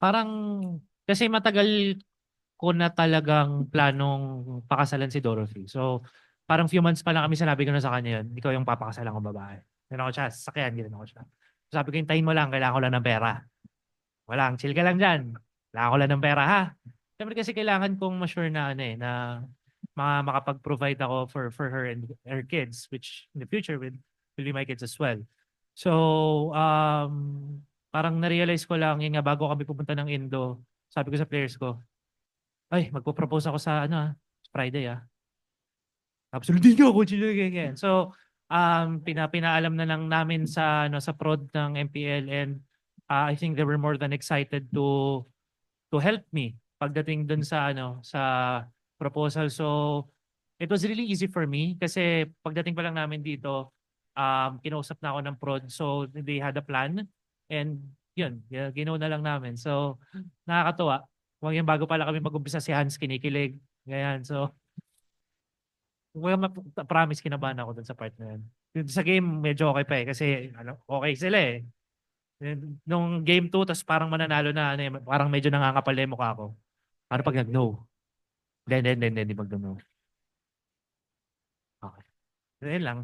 Parang, kasi matagal ko na talagang planong pakasalan si Dorothy. So, parang few months pa lang kami sinabi ko na sa kanya yun, ikaw yung papakasalan kong babae. Ganun ako siya, sasakyan, ganun ako siya. Sabi ko, hintayin mo lang, kailangan ko lang ng pera. Walang, chill ka lang dyan. Kailangan ko lang ng pera, ha? Siyempre kasi kailangan kong ma-sure na, ano eh, na makapag-provide ako for her and her kids, which in the future will be my kids as well. So, parang na-realize ko lang, yun nga, bago kami pupunta ng Indo, sabi ko sa players ko, ay, magpo-propose ako sa, ano, Friday, ah. Absolutely hindi ako, chill ganyan. So, pinaalam na lang namin sa, ano, sa prod ng MPL, and I think they were more than excited to help me pagdating dun sa, ano, sa proposal. So, it was really easy for me kasi pagdating pa lang namin dito, kinausap na ako ng prod. So, they had a plan, and yun, ginawa na lang namin. So, nakakatuwa. Huwag yung bago pala kami mag-umpisa, si Hans kinikilig. Ganyan. So, well, promise kinabahan ako dun sa part na yun. Yung sa game, medyo okay pa eh. Kasi ano, okay sila eh. Nung game 2, tapos parang mananalo na, ano, eh, parang medyo nangangapal na yung mukha ko. Paano pag nag-no? Hindi mag-no. Okay. Ayun lang.